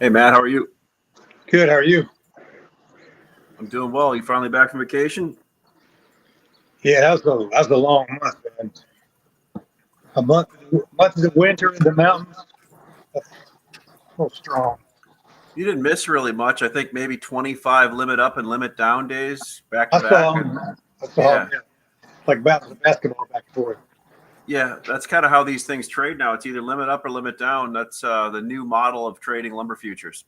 Hey Matt, how are you? Good. How are you? I'm doing well. You finally back from vacation? Yeah, that was a long month, man. A month of the winter in the mountains. That's so strong. You didn't miss really much. I think maybe 25 limit up and limit down days back to I back. saw him. I saw him. Yeah, Yeah, like bouncing a basketball back and forth. yeah. That's kind of how these things trade now. It's either limit up or limit down. That's the new model of trading lumber futures.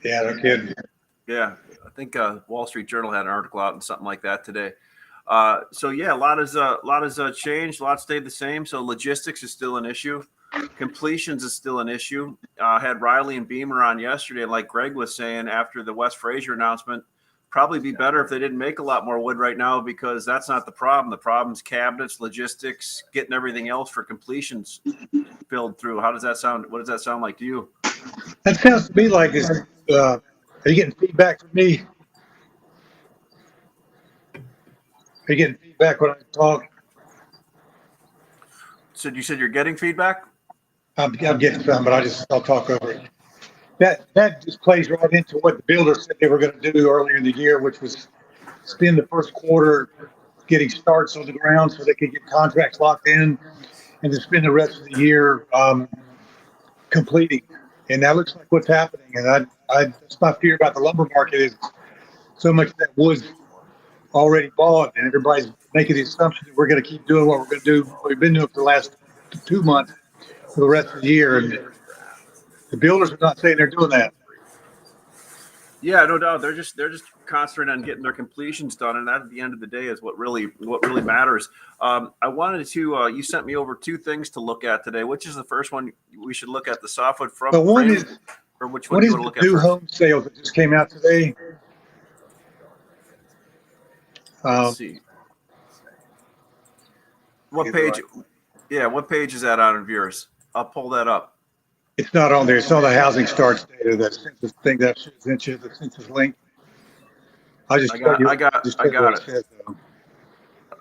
Yeah, no kidding. Yeah, I think Wall Street Journal had an article out and something like that today. So yeah, a lot has changed. A lot stayed the same. So logistics is still an issue. Completions is still an issue. Had Riley and Beamer on yesterday, and like Greg was saying after the West Fraser announcement, probably be better if they didn't make a lot more wood right now because that's not the problem. The problem's cabinets, logistics, getting everything else for completions filled through. How does that sound? What does that sound like to you? That sounds to me like it's. Are you getting feedback from me? Are you getting feedback when I talk? So you said you're getting feedback? I'm getting some, but I'll talk over it. That just plays right into what the builders said they were going to do earlier in the year, which was spend the first quarter getting starts on the ground so they could get contracts locked in, and then spend the rest of the year completing. And that looks like what's happening. And that's my fear about the lumber market is so much of that wood's already bought, and everybody's making the assumption that we're going to keep doing what we're going to do. What we've been doing for the last 2 months for the rest of the year, and the builders are not saying they're doing that. Yeah, no doubt. They're just concentrating on getting their completions done, and that at the end of the day is what really matters. I wanted to. You sent me over two things to look at today. Which is the first one we should look at? The softwood But one frame, is or which one one do you is want to the look at new first? home sales that just came out today. Let's Um, see. I What get the page? right. Yeah, what page is that on of yours? I'll pull that up. It's not on there. It's on the housing starts data. That census thing that sent you the census link. I'll just I tell got, you. I got, Just I tell you what got it it. says. Though.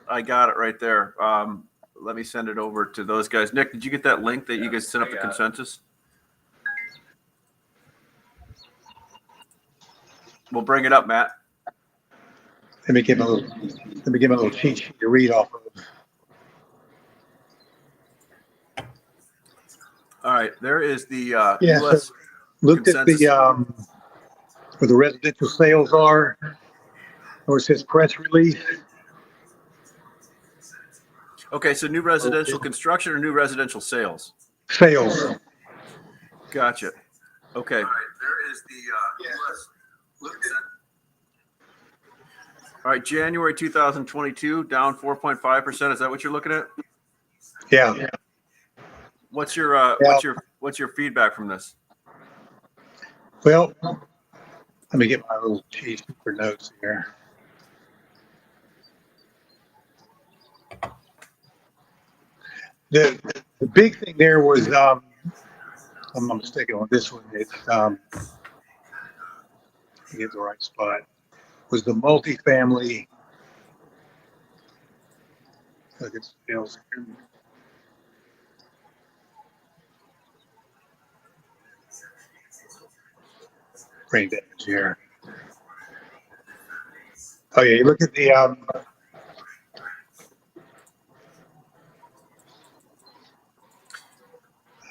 I got it right there. Let me send it over to those guys. Nick, did you get that link that you guys sent up the consensus? We'll bring it up, Matt. Let me give him a little. Let me give him a little cheat sheet to read off of. All right, there is the Yeah. So U.S. looked at the consensus. where the residential sales are, or it says press release. Okay, so new residential construction or new residential sales? Sales. Gotcha. Okay. All right, there is the U.S. All right, January 2022, down 4.5%. Is that what you're looking at? Yeah. What's your Yeah. what's your feedback from this? Well, let me get my little cheat sheet for notes here. The big thing there was I'm not mistaken on this one. It's to get the right spot was the multifamily. Look at sales here. Brain damage here. Oh yeah, you look at the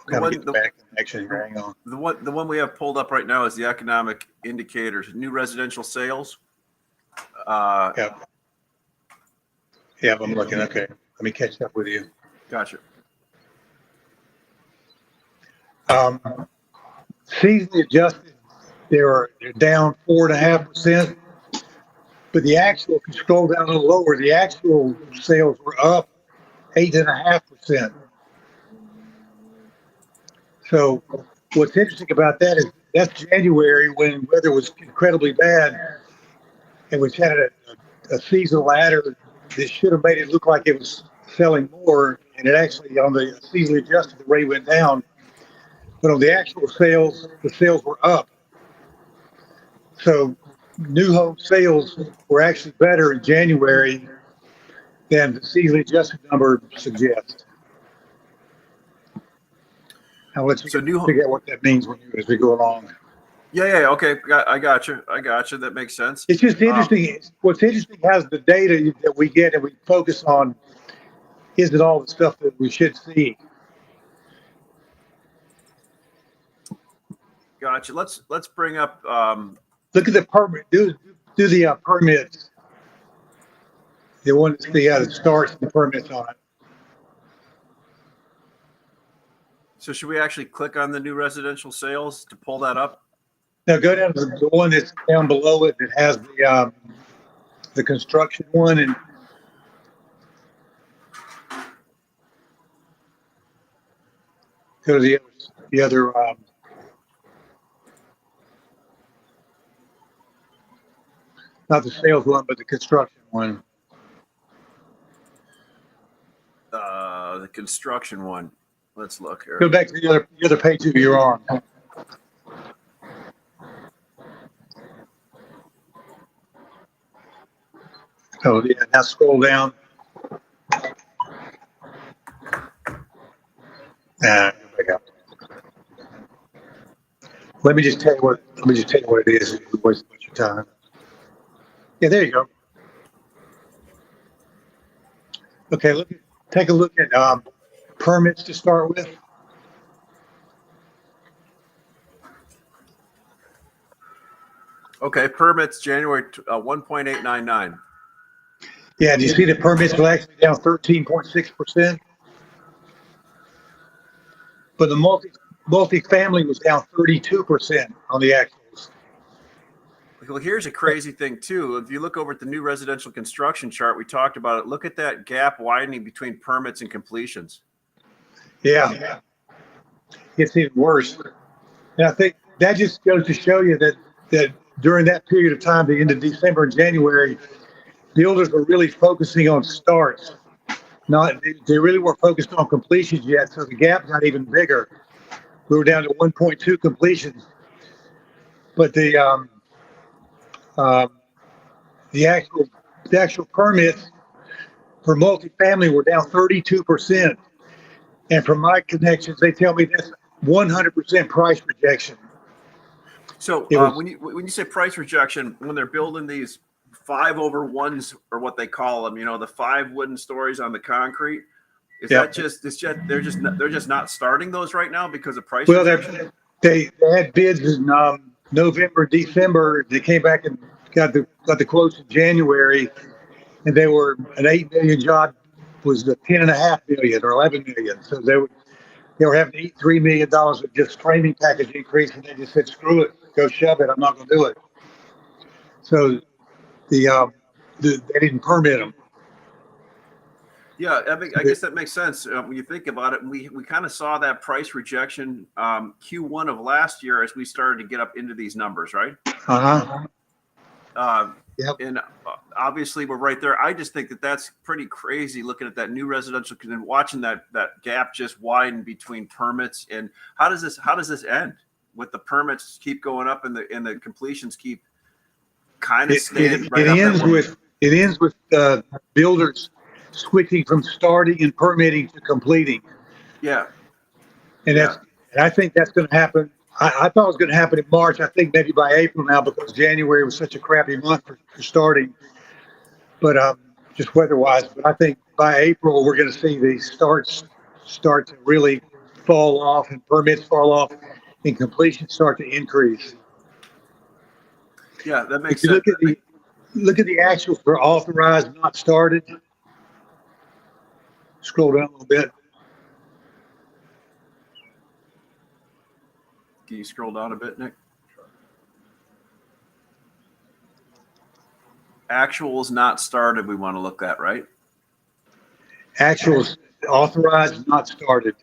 gotta get the back connection here. Hang on. The one we have pulled up right now is the economic indicators. New residential sales. Yeah. Yeah, I'm looking. Okay. Let me catch up with you. Gotcha. Seasonally adjusted, they're down 4.5%. But the actual, if you scroll down a little lower, the actual sales were up 8.5%. So what's interesting about that is that's January when weather was incredibly bad, and we had a seasonal adder that should have made it look like it was selling more, and it actually on the seasonally adjusted the rate went down. But on the actual sales, the sales were up. So new home sales were actually better in January than the seasonally adjusted number suggests. I'll let you So new, figure out what that means as we go along. yeah, okay, I got you. That makes sense. It's just interesting. What's interesting has the data that we get and we focus on isn't all the stuff that we should see. Gotcha. Let's bring up. Look at the permit. Do the permits. The one that's the starts and the permits on it. So should we actually click on the new residential sales to pull that up? Now go down to the one that's down below it that has the construction one and go to the other not the sales one, but the construction one. The construction one. Let's look here. Go back to the other page that you're on. Oh yeah, now scroll down. Go back up. Let me just tell you what it is. You waste a bunch of time. Yeah, there you go. Okay, take a look at permits to start with. Okay, permits January 1.899. Yeah, do you see the permits are actually down 13.6%? But the multi-family was down 32% on the actuals. Well, here's a crazy thing too. If you look over at the new residential construction chart, we talked about it. Look at that gap widening between permits and completions. Yeah, it's even worse. And I think that just goes to show you that during that period of time, the end of December and January, builders were really focusing on starts. They really weren't focused on completions yet, so the gap got even bigger. We were down to 1.2 completions, but the actual permits for multifamily were down 32%. And from my connections, they tell me that's 100% price rejection. So when you say price rejection, when they're building these 5/1s or what they call them, the 5 wooden stories on the concrete, is that they're just not starting those right now because of price rejection? They had bids in November, December. They came back and got the quotes in January, and they were an 8 million job was the 10.5 million or 11 million. So they were having to eat $3 million of just framing package increase, and they just said, "Screw it, go shove it. I'm not going to do it." So they didn't permit them. Yeah, I guess that makes sense when you think about it. We kind of saw that price rejection Q1 of last year as we started to get up into these numbers, right? Yep. And obviously we're right there. I just think that's pretty crazy looking at that new residential and watching that gap just widen between permits. And how does this end with the permits keep going up and the completions keep kind of staying right up? It ends with builders switching from starting and permitting to completing. Yeah. And I think that's going to happen. I thought it was going to happen in March. I think maybe by April now, because January was such a crappy month for starting. But just weather-wise. But I think by April we're going to see these starts start to really fall off, and permits fall off, and completions start to increase. Yeah, that makes sense. Look at the actuals for authorized, not started. Scroll down a little bit. Can you scroll down a bit, Nick? Actuals not started, we want to look at, right? Actuals authorized, not started.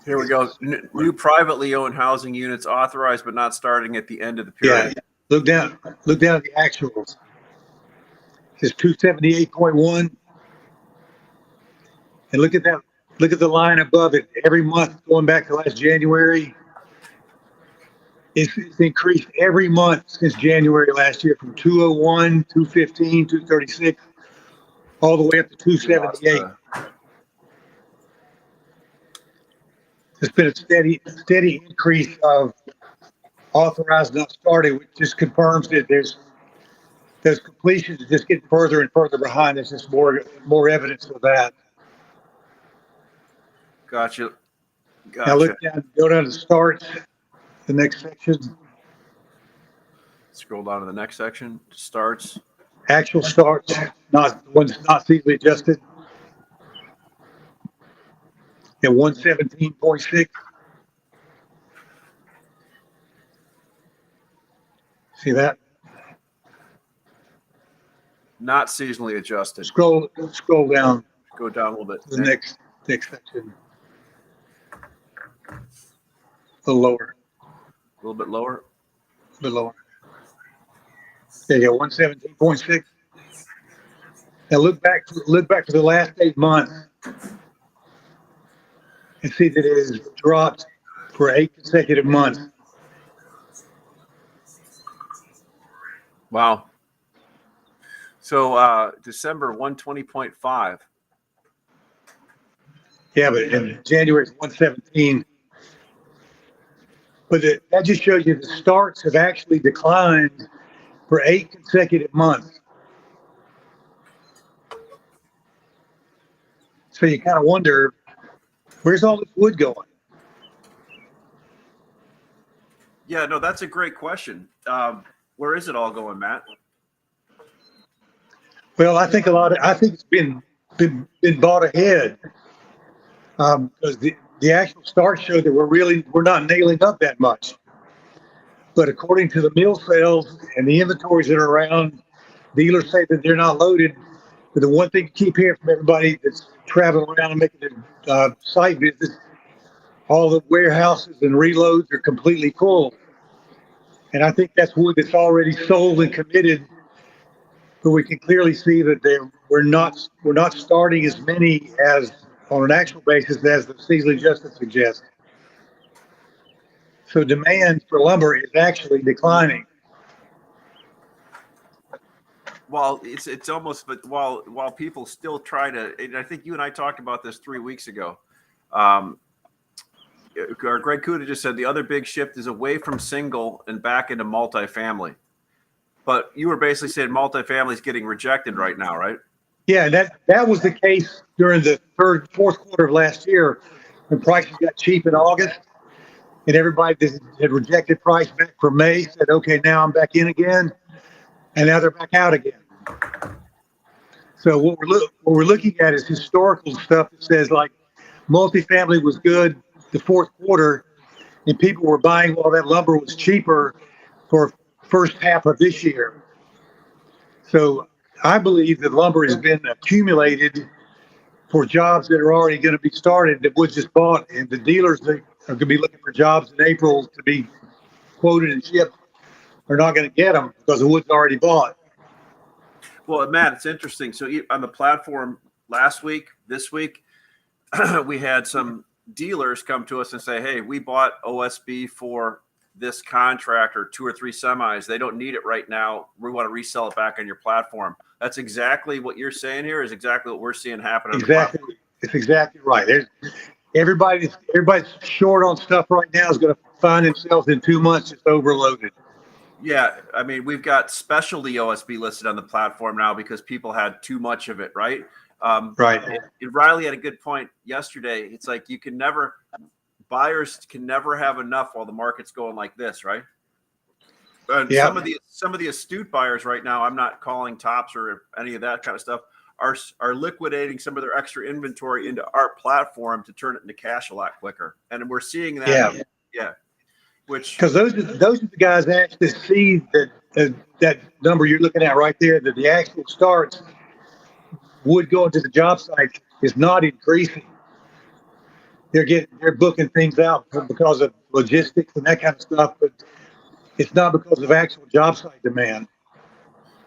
Here we go. New privately owned housing units authorized but not starting at the end of the period. Yeah. Look down at the actuals. It's 278.1. And look at that. Look at the line above it. Every month going back to last January, It's increased every month since January last year from 201, 215, 236, all the way up to We lost 278. It's been a steady increase of authorized not started, which just confirms that those completions just get further and further behind. There's just more evidence of that. Gotcha. Now look down, go down to starts, the next section. Scroll down to the next section. Starts. Actual starts, not the ones not seasonally adjusted. At 117.6. See that? Not seasonally adjusted. Scroll down. Go down a little bit. To the next section. A little lower. A little bit lower. A bit lower. There you go, 117.6. Now look back to the last 8 months and see that it has dropped for 8 consecutive months. Wow. So December 120.5. Yeah, but in January it's 117. But that just shows you the starts have actually declined for 8 consecutive months. So you kind of wonder, where's all this wood going? Yeah, no, that's a great question. Where is it all going, Matt? Well, I think it's been bought ahead because the actual start showed that we're not nailing up that much. But according to the mill sales and the inventories that are around, dealers say that they're not loaded. But the one thing to keep hearing from everybody that's traveling around and making site visits, all the warehouses and reloads are completely full. And I think that's wood that's already sold and committed. But we can clearly see that we're not starting as many as on an actual basis as the seasonally adjusted suggests. So demand for lumber is actually declining. Well, it's almost, but while people still try to, and I think you and I talked about this 3 weeks ago. Greg Kuda just said the other big shift is away from single and back into multifamily. But you were basically saying multifamily is getting rejected right now, right? Yeah, that was the case during the fourth quarter of last year when prices got cheap in August, and everybody that had rejected price back for May said, "Okay, now I'm back in again," and now they're back out again. So what we're looking at is historical stuff that says like multifamily was good the fourth quarter, and people were buying while that lumber was cheaper for first half of this year. So I believe that lumber has been accumulated for jobs that are already going to be started that was just bought, and the dealers that are going to be looking for jobs in April to be quoted and shipped are not going to get them because the wood's already bought. Well, Matt, it's interesting. So on the platform last week, this week, we had some dealers come to us and say, "Hey, we bought OSB for this contract or 2 or 3 semis. They don't need it right now. We want to resell it back on your platform." That's exactly what you're saying here is exactly what we're seeing happen. Exactly. It's exactly right. Everybody's short on stuff right now is going to find themselves in 2 months just overloaded. Yeah. I mean, we've got specialty OSB listed on the platform now because people had too much of it, right? Right. And Riley had a good point yesterday. It's like buyers can never have enough while the market's going like this, right? And yeah. some of the astute buyers right now, I'm not calling tops or any of that kind of stuff, are liquidating some of their extra inventory into our platform to turn it into cash a lot quicker. And we're seeing that. Yeah. Because those are the guys that actually see that number you're looking at right there, that the actual starts wood going to the job site is not increasing. They're booking things out because of logistics and that kind of stuff, but it's not because of actual job site demand.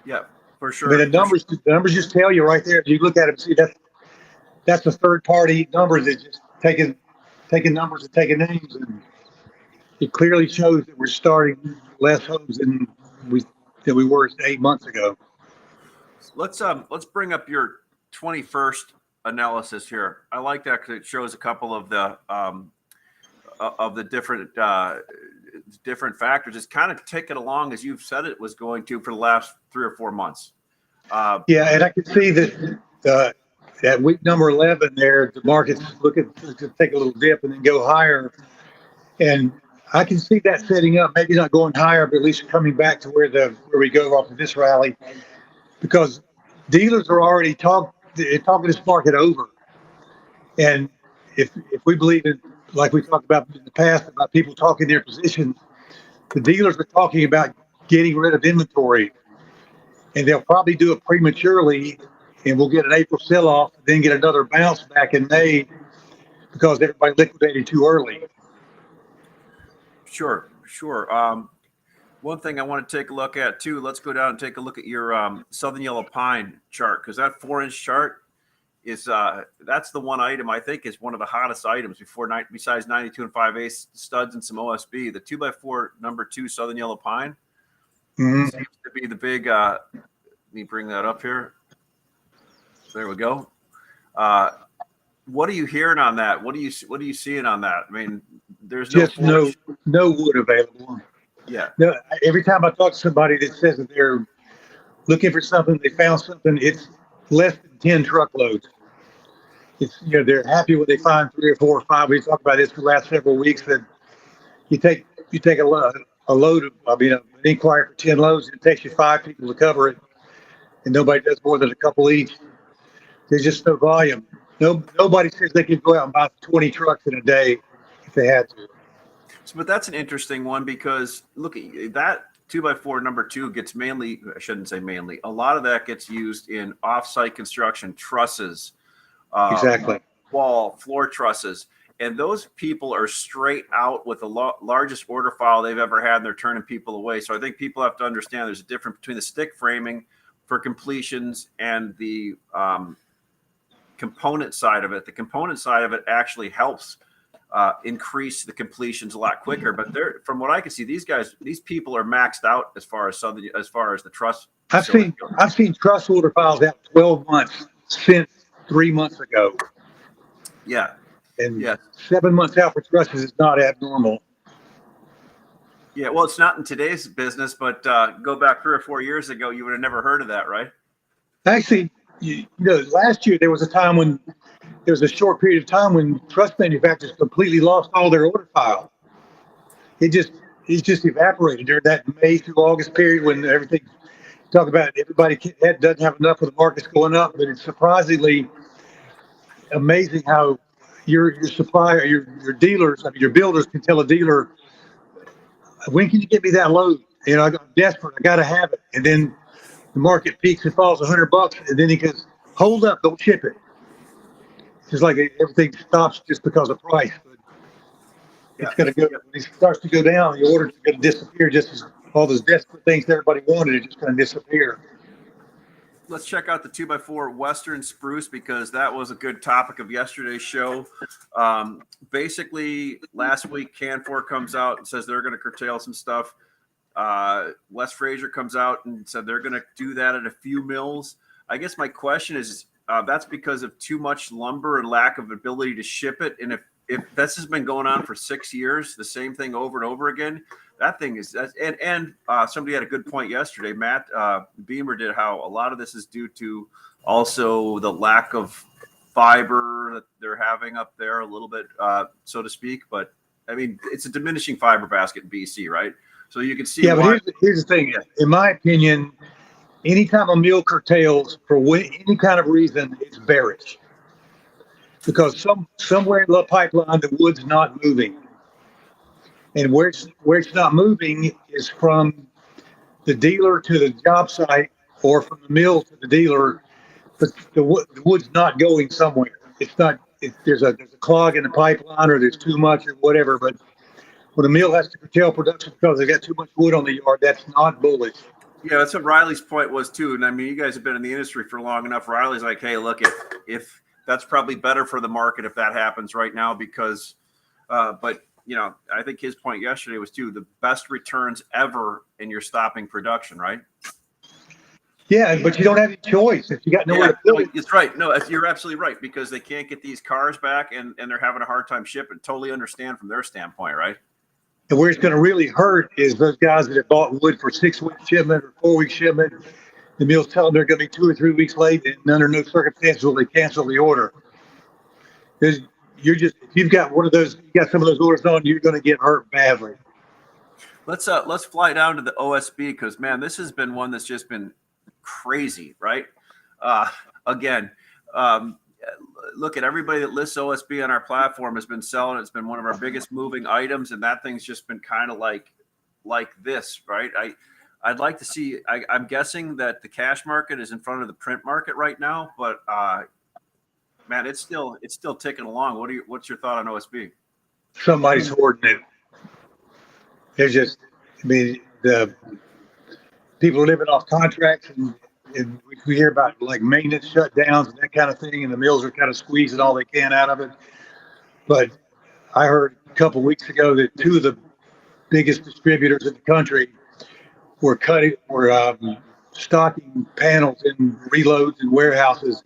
Yeah, for sure. I mean, the numbers just tell you right there. If you look at it, see that's a third party number that's just taking numbers and taking names, and it clearly shows that we're starting less homes we than we were 8 months ago. Let's bring up your 21st analysis here. I like that because it shows a couple of the different factors. It's kind of taken along as you've said it was going to for the last 3 or 4 months. Yeah, and I can see that at week number 11 there, the market's looking to take a little dip and then go higher. And I can see that setting up, maybe not going higher, but at least coming back to where we go off of this rally, because dealers are already talking this market over. And if we believe in, like we talked about in the past, about people talking their positions, the dealers are talking about getting rid of inventory, and they'll probably do it prematurely, and we'll get an April sell-off, then get another bounce back in May because everybody liquidated too early. Sure. One thing I want to take a look at too. Let's go down and take a look at your Southern Yellow Pine chart, because that 4-inch chart is that's the one item I think is one of the hottest items besides 92 and 5/8 studs and some OSB. The 2x4 number 2 Southern Yellow Pine seems to be the big. Let me bring that up here. There we go. What are you hearing on that? What are you seeing on that? I mean, there's just no wood available. Yeah. No, every time I talk to somebody that says that they're looking for something, they found something, it's less than 10 truckloads. It's, they're happy when they find 3 or 4 or 5. We talked about this for the last several weeks, that you take a load of, an inquiry for 10 loads, and it takes you 5 people to cover it, and nobody does more than a couple each. There's just no volume. Nobody says they could go out and buy 20 trucks in a day if they had to. But that's an interesting one, because look, that 2x4 number 2 gets mainly, I shouldn't say mainly, a lot of that gets used in off-site construction, trusses, exactly, wall, floor trusses. And those people are straight out with the largest order file they've ever had, and they're turning people away. So I think people have to understand there's a difference between the stick framing for completions and the component side of it. The component side of it actually helps increase the completions a lot quicker. But from what I can see, these people are maxed out as far as the truss. I've seen truss order files out 12 months since 3 months ago. Yeah. And 7 months out for trusses is not abnormal. Yeah, well, it's not in today's business, but go back 3 or 4 years ago, you would have never heard of that, right? Actually, last year there was a short period of time when truss manufacturers completely lost all their order file. It just evaporated during that May through August period when everybody doesn't have enough of the markets going up. But it's surprisingly amazing how your supplier, your dealers, your builders can tell a dealer, when can you get me that load? I'm desperate. I got to have it. And then the market peaks and falls $100, and then he goes, hold up, don't ship it. Just like everything stops just because of price. But it's going to go, when it starts to go down, the orders are going to disappear, just as all those desperate things that everybody wanted are just going to disappear. Let's check out the 2x4 Western Spruce, because that was a good topic of yesterday's show. Basically, last week, Canfor comes out and says they're going to curtail some stuff. West Fraser comes out and said they're going to do that at a few mills. I guess my question is, that's because of too much lumber and lack of ability to ship it. And if this has been going on for 6 years, the same thing over and over again, that thing is, and somebody had a good point yesterday. Matt Beamer did, how a lot of this is due to also the lack of fiber that they're having up there a little bit, so to speak. But I mean, it's a diminishing fiber basket in BC, right? So you can see. Yeah, but here's the thing. Yeah. In my opinion, anytime a mill curtails for any kind of reason, it's bearish. Because somewhere in the pipeline, the wood's not moving. And where it's not moving is from the dealer to the job site, or from the mill to the dealer. But the wood's not going somewhere. It's not. There's a clog in the pipeline, or there's too much, or whatever. But when a mill has to curtail production because they've got too much wood on the yard, that's not bullish. Yeah, that's what Riley's point was too. And I mean, you guys have been in the industry for long enough. Riley's like, hey, look, if that's probably better for the market if that happens right now, because but I think his point yesterday was too, the best returns ever in your stopping production, right? Yeah, but you don't have any choice if you got nowhere to put it. It's right. No, you're absolutely right, because they can't get these cars back, and they're having a hard time shipping. Totally understand from their standpoint, right? And where it's going to really hurt is those guys that have bought wood for 6-week shipment or 4-week shipment. The mills tell them they're going to be 2 or 3 weeks late, and under no circumstances will they cancel the order. Because if you've got one of those, you got some of those orders on, you're going to get hurt badly. Let's fly down to the OSB, because man, this has been one that's just been crazy, right? Again, look at everybody that lists OSB on our platform has been selling. It's been one of our biggest moving items, and that thing's just been kind of like this, right? I'd like to see. I'm guessing that the cash market is in front of the print market right now, but man, it's still ticking along. What's your thought on OSB? Somebody's hoarding it. There's just, the people are living off contracts, and we hear about like maintenance shutdowns and that kind of thing, and the mills are kind of squeezing all they can out of it. But I heard a couple of weeks ago that 2 of the biggest distributors in the country were stocking panels in reloads and warehouses,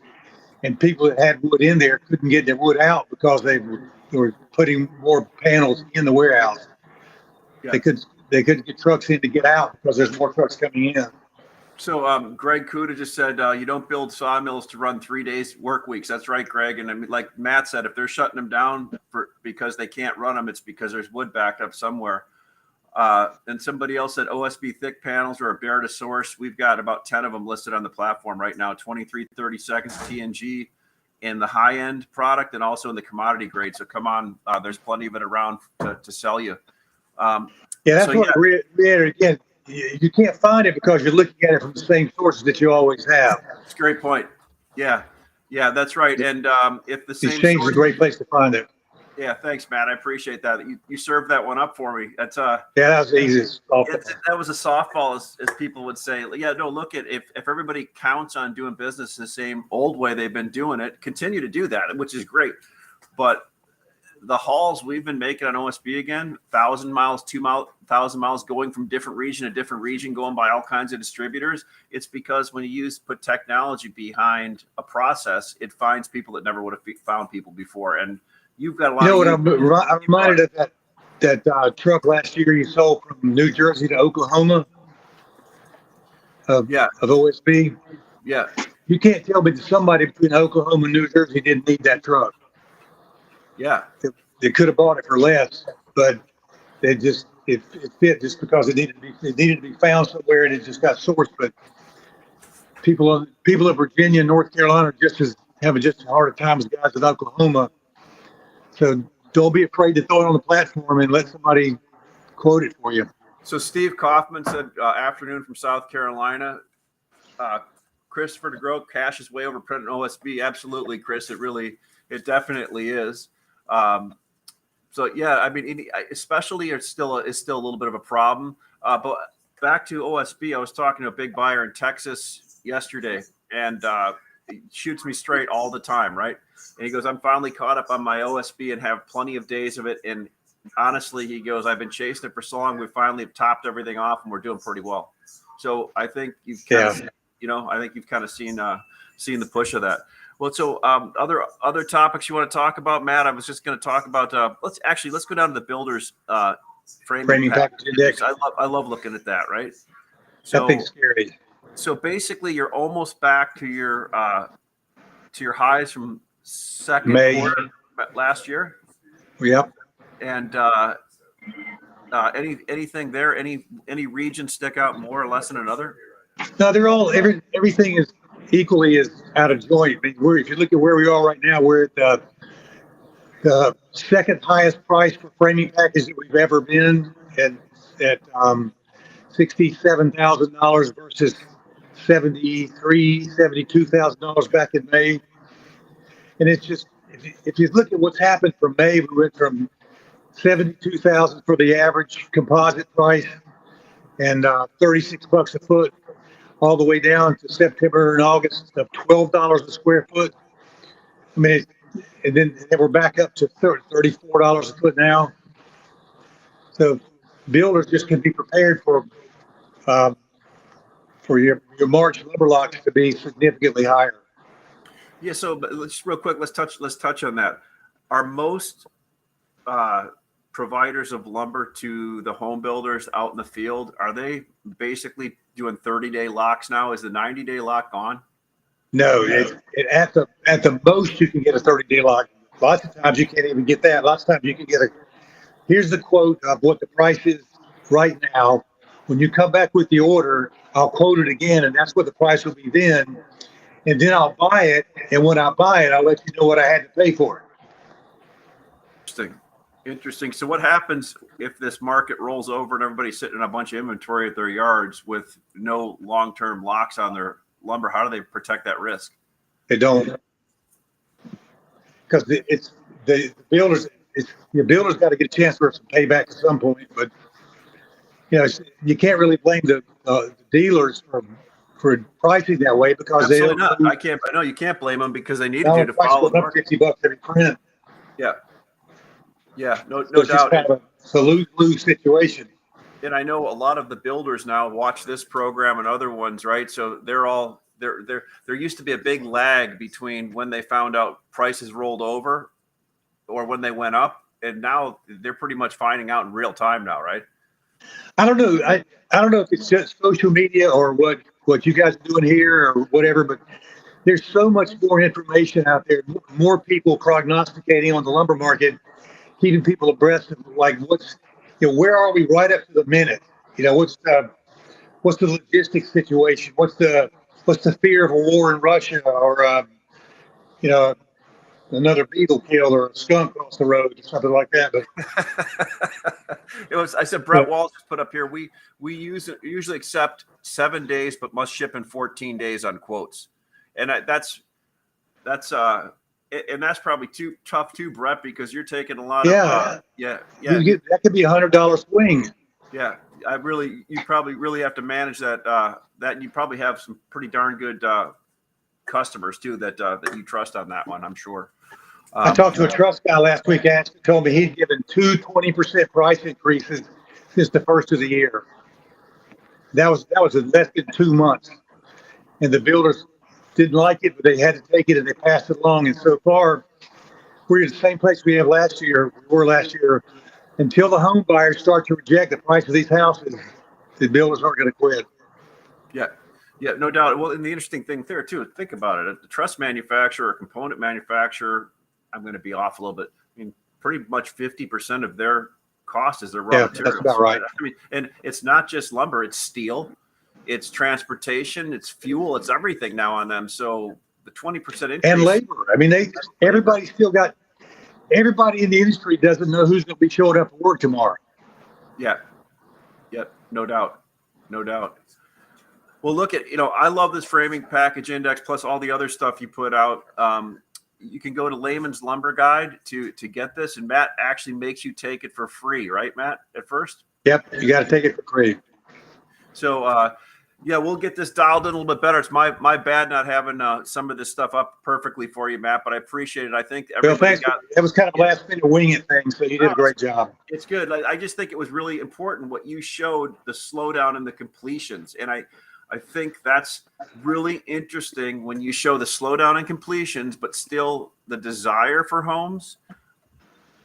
and people that had wood in there couldn't get their wood out because they were putting more panels in the warehouse. Yeah. They couldn't get trucks in to get out because there's more trucks coming in. So Greg Kuda just said, you don't build sawmills to run 3 days work weeks. That's right, Greg. And I mean, like Matt said, if they're shutting them down because they can't run them, it's because there's wood backed up somewhere. And somebody else said OSB thick panels are a bear to source. We've got about 10 of them listed on the platform right now, 23, 30 seconds TNG in the high end product and also in the commodity grade. So come on, there's plenty of it around to sell you. That's again, you can't find it because you're looking at it from the same sources that you always have. That's a great point. Yeah, that's right. And if the same exchange is a great place to find it. Yeah, thanks, Matt. I appreciate that. You served that one up for me. That's that was the easiest. That was a softball, as people would say. Yeah, no, look at if everybody counts on doing business the same old way they've been doing it, continue to do that, which is great. But the hauls we've been making on OSB again, 1,000 miles, 2,000 miles, going from different region to different region, going by all kinds of distributors. It's because when you put technology behind a process, it finds people that never would have found people before. And you've got a lot. You know what? I'm reminded of that truck last year you sold from New Jersey to Oklahoma. Of OSB. Yeah. You can't tell me that somebody between Oklahoma and New Jersey didn't need that truck. Yeah. They could have bought it for less, but it fit just because it needed to be found somewhere, and it just got sourced. But people of Virginia and North Carolina are having just as hard a time as guys in Oklahoma. So don't be afraid to throw it on the platform and let somebody quote it for you. So Steve Kaufman said, afternoon from South Carolina. Christopher DeGroat, cash is way over printing OSB. Absolutely, Chris. It definitely is. So yeah, I mean, especially it's still a little bit of a problem. But back to OSB, I was talking to a big buyer in Texas yesterday, and he shoots me straight all the time, right? And he goes, I'm finally caught up on my OSB and have plenty of days of it. And honestly, he goes, I've been chasing it for so long. We finally have topped everything off, and we're doing pretty well. So I think you've kind of seen the push of that. Well, so other topics you want to talk about, Matt? I was just going to talk about. Let's go down to the builders framing package index. I love looking at that. Right. So, that thing's scary. So basically, you're almost back to your highs from second quarter last year. Yep. And anything there? Any region stick out more or less than another? No, they're all everything is equally as out of joint. I mean, if you look at where we are right now, we're at the second highest price for framing package that we've ever been at $67,000 versus $72,000 back in May. And it's just, if you look at what's happened from May, we went from $72,000 for the average composite price and $36 a foot, all the way down to September and August of $12 a square foot. I mean, and then we're back up to $34 a foot now. So builders just can be prepared um, for your March lumber lots to be significantly higher. Yeah. So, but let's real quick. Let's touch on that. Are most uh, providers of lumber to the home builders out in the field, are they basically doing 30-day locks now? Is the 90-day lock gone? No, at the most you can get a 30-day lock. Lots of times you can't even get that. Lots of times you can get here's the quote of what the price is right now. When you come back with the order, I'll quote it again, and that's what the price will be then. And then I'll buy it. And when I buy it, I'll let you know what I had to pay for it. Interesting. Interesting. So what happens if this market rolls over and everybody's sitting in a bunch of inventory at their yards with no long-term locks on their lumber? How do they protect that risk? They don't, because it's the builders. The builders got to get a chance for some payback at some point. But you can't really blame the dealers for pricing that way because Absolutely they not. don't. I can't. No, you can't blame them because they needed Now you the to price follow goes the up market. $50 every print. Yeah. Yeah. No So it's just doubt. kind of a lose-lose situation. And I know a lot of the builders now watch this program and other ones, right? So they're all there used to be a big lag between when they found out prices rolled over or when they went up, and now they're pretty much finding out in real time now, right? I don't know. I don't know if it's just social media or what you guys are doing here or whatever, but there's so much more information out there, more people prognosticating on the lumber market, keeping people abreast of like where are we right up to the minute? What's the logistics situation? What's the fear of a war in Russia or you know another beetle kill or a skunk across the road or something like that? But I said Brett Walsh just put up here. We usually accept 7 days, but must ship in 14 days on quotes, and that's and that's probably too tough too, Brett, because you're taking a lot of that could be $100 swing. Yeah, you probably really have to manage that. That you probably have some pretty darn good customers too that you trust on that one, I'm sure. I talked to a trust guy last week. Told me he'd given 20% price increases since the first of the year. That was in less than 2 months, and the builders didn't like it, but they had to take it and they passed it along. And so far, we're in the same place we were last year. Until the home buyers start to reject the price of these houses, the builders aren't going to quit. Yeah, no doubt. Well, and the interesting thing there too, think about it. The truss manufacturer or component manufacturer, I'm going to be off a little bit. I mean, pretty much 50% of their cost is their raw materials. That's about right. I mean, and it's not just lumber; it's steel, it's transportation, it's fuel, it's everything now on them. So the 20% increase and labor. I mean, everybody in the industry doesn't know who's going to be showing up at work tomorrow. Yeah, no doubt. Well, look at, I love this framing package index plus all the other stuff you put out. You can go to Layman's Lumber Guide to get this, and Matt actually makes you take it for free, right, Matt, at first? Yep, you got to take it for free. So, we'll get this dialed in a little bit better. It's my bad not having some of this stuff up perfectly for you, Matt, but I appreciate it. I think everybody that was kind of a last minute wing it thing, so you did a great job. It's good. I just think it was really important what you showed, the slowdown in the completions, and I think that's really interesting when you show the slowdown in completions, but still the desire for homes,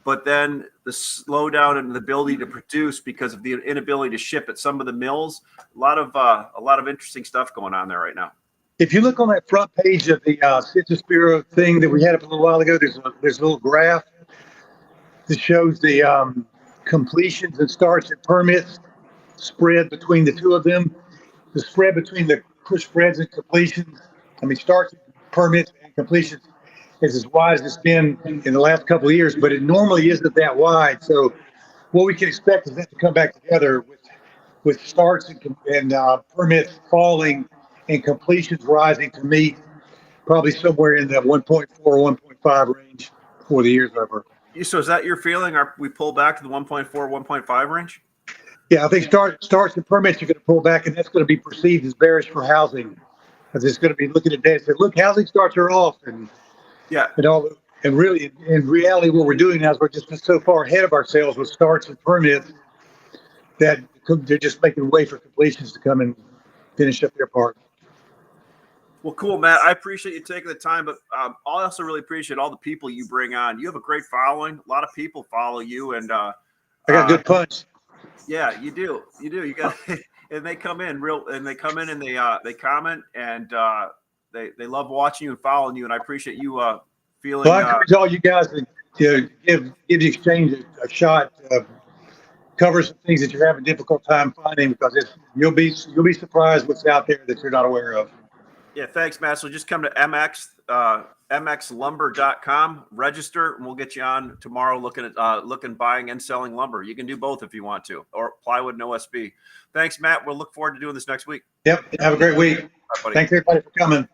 but then the slowdown in the ability to produce because of the inability to ship at some of the mills. A lot of interesting stuff going on there right now. If you look on that front page of the Census Bureau thing that we had up a little while ago, there's a little graph that shows the completions and starts and permits spread between the two of them. The spread between the spreads and completions, starts, permits, and completions is as wide as it's been in the last couple of years, but it normally isn't that wide. So what we can expect is that to come back together with starts and permits falling and completions rising to meet probably somewhere in the 1.4, 1.5 range before the year's over. So is that your feeling? Are we pull back to the 1.4, 1.5 range? Yeah, I think starts and permits are going to pull back, and that's going to be perceived as bearish for housing, because it's going to be looking at data and say, look, housing starts are off, and really, in reality, what we're doing now is we're just so far ahead of ourselves with starts and permits that they're just making way for completions to come and finish up their part. Well, cool, Matt. I appreciate you taking the time, but I also really appreciate all the people you bring on. You have a great following. A lot of people follow you, and I got good punch. yeah, you do. You do. You got, and they come in and they come in and they comment, and they love watching you and following you. And I appreciate you feeling. Well, I encourage all you guys to give the exchange a shot. Cover some things that you're having a difficult time finding, because you'll be surprised what's out there that you're not aware of. Yeah, thanks, Matt. So just come to mxlumber.com, register, and we'll get you on tomorrow looking at buying and selling lumber. You can do both if you want to, or plywood and OSB. Thanks, Matt. We'll look forward to doing this next week. Yep. Have a great week. Bye, buddy. Thanks everybody for coming.